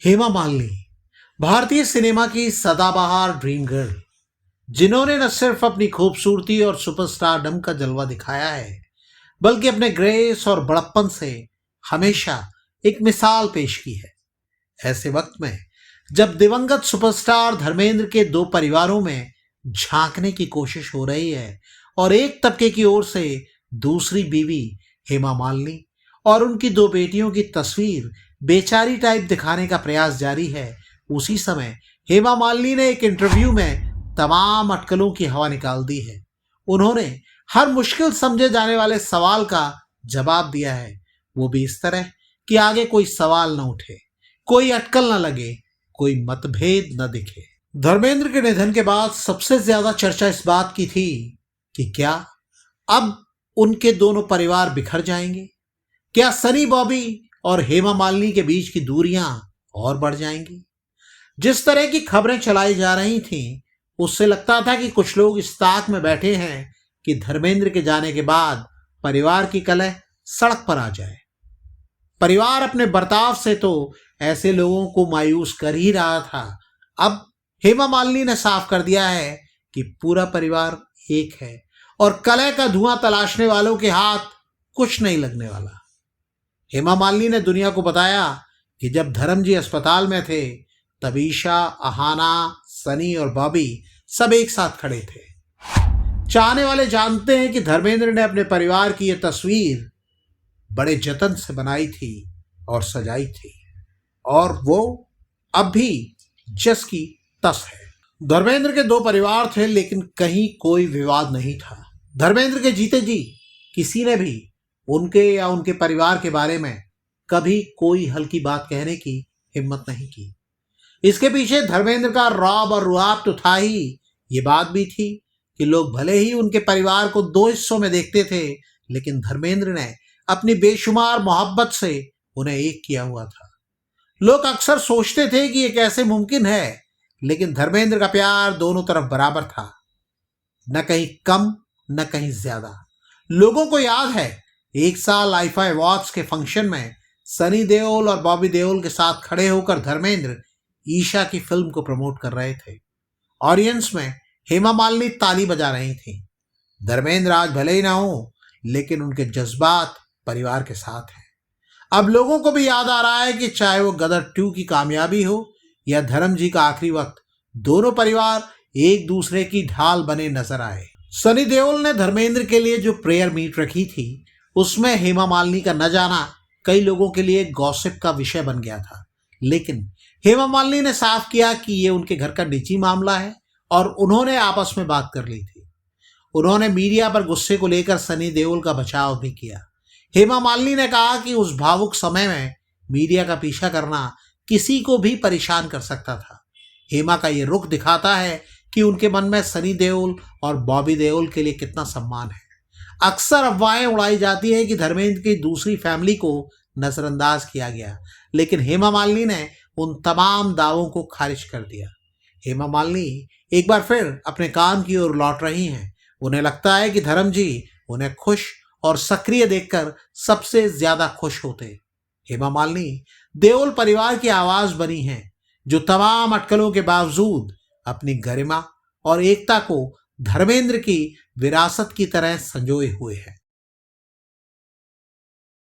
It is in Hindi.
हेमा मालिनी भारतीय सिनेमा की सदाबहार ड्रीम गर्ल, जिन्होंने न सिर्फ अपनी खूबसूरती और सुपरस्टारडम का जलवा दिखाया है, बल्कि अपने ग्रेस और बड़प्पन से हमेशा एक मिसाल पेश की है। ऐसे वक्त में जब दिवंगत सुपरस्टार धर्मेंद्र के दो परिवारों में झांकने की कोशिश हो रही है और एक तबके की ओर से दूसरी बीवी हेमा मालिनी और उनकी दो बेटियों की तस्वीर बेचारी टाइप दिखाने का प्रयास जारी है, उसी समय हेमा मालिनी ने एक इंटरव्यू में तमाम अटकलों की हवा निकाल दी है। उन्होंने हर मुश्किल समझे जाने वाले सवाल का जवाब दिया है, वो भी इस तरह कि आगे कोई सवाल न उठे, कोई अटकल न लगे, कोई मतभेद न दिखे। धर्मेंद्र के निधन के बाद सबसे ज्यादा चर्चा इस बात की थी कि क्या अब उनके दोनों परिवार बिखर जाएंगे, क्या सनी बॉबी और हेमा मालिनी के बीच की दूरियां और बढ़ जाएंगी। जिस तरह की खबरें चलाई जा रही थीं, उससे लगता था कि कुछ लोग इस ताक में बैठे हैं कि धर्मेंद्र के जाने के बाद परिवार की कलह सड़क पर आ जाए। परिवार अपने बर्ताव से तो ऐसे लोगों को मायूस कर ही रहा था। अब हेमा मालिनी ने साफ कर दिया है कि पूरा परिवार एक है और कलह का धुआं तलाशने वालों के हाथ कुछ नहीं लगने वाला। हेमा मालिनी ने दुनिया को बताया कि जब धर्मजी अस्पताल में थे तब ईशा, अहाना, सनी और बॉबी सब एक साथ खड़े थे। चाहने वाले जानते हैं कि धर्मेंद्र ने अपने परिवार की यह तस्वीर बड़े जतन से बनाई थी और सजाई थी, और वो अब भी जस की तस है। धर्मेंद्र के दो परिवार थे, लेकिन कहीं कोई विवाद नहीं था। धर्मेंद्र के जीते जी किसी ने भी उनके या उनके परिवार के बारे में कभी कोई हल्की बात कहने की हिम्मत नहीं की। इसके पीछे धर्मेंद्र का रौब और रुआब तो था ही, ये बात भी थी कि लोग भले ही उनके परिवार को दो हिस्सों में देखते थे, लेकिन धर्मेंद्र ने अपनी बेशुमार मोहब्बत से उन्हें एक किया हुआ था। लोग अक्सर सोचते थे कि ये कैसे मुमकिन है, लेकिन धर्मेंद्र का प्यार दोनों तरफ बराबर था, न कहीं कम न कहीं ज्यादा। लोगों को याद है, एक साल आईफा अवार्ड्स के फंक्शन में सनी देओल और बॉबी देओल के साथ खड़े होकर धर्मेंद्र ईशा की फिल्म को प्रमोट कर रहे थे। ऑडियंस में हेमा मालिनी ताली बजा रही थी। धर्मेंद्र आज भले ही ना हो, लेकिन उनके जज्बात परिवार के साथ हैं। अब लोगों को भी याद आ रहा है कि चाहे वो गदर 2 की कामयाबी हो या धर्मजी का आखिरी वक्त, दोनों परिवार एक दूसरे की ढाल बने नजर आए। सनी देओल ने धर्मेंद्र के लिए जो प्रेयर मीट रखी थी, उसमें हेमा मालिनी का न जाना कई लोगों के लिए गॉसिप का विषय बन गया था, लेकिन हेमा मालिनी ने साफ किया कि ये उनके घर का निजी मामला है और उन्होंने आपस में बात कर ली थी। उन्होंने मीडिया पर गुस्से को लेकर सनी देओल का बचाव भी किया। हेमा मालिनी ने कहा कि उस भावुक समय में मीडिया का पीछा करना किसी को भी परेशान कर सकता था। हेमा का ये रुख दिखाता है कि उनके मन में सनी देओल और बॉबी देओल के लिए कितना सम्मान है। अक्सर अफवाहें उड़ाई जाती है कि धर्मेंद्र की दूसरी फैमिली को नजरअंदाज किया गया, लेकिन हेमा मालिनी ने उन तमाम दावों को खारिज कर दिया। हेमा मालिनी एक बार फिर अपने काम की ओर लौट रही हैं। उन्हें लगता है कि धर्मजी उन्हें खुश और सक्रिय देखकर सबसे ज्यादा खुश होते। हेमा मालिनी देओल परिवार की आवाज बनी हैं, जो तमाम अटकलों के बावजूद अपनी गरिमा और एकता को धर्मेंद्र की विरासत की तरह संजोए हुए है।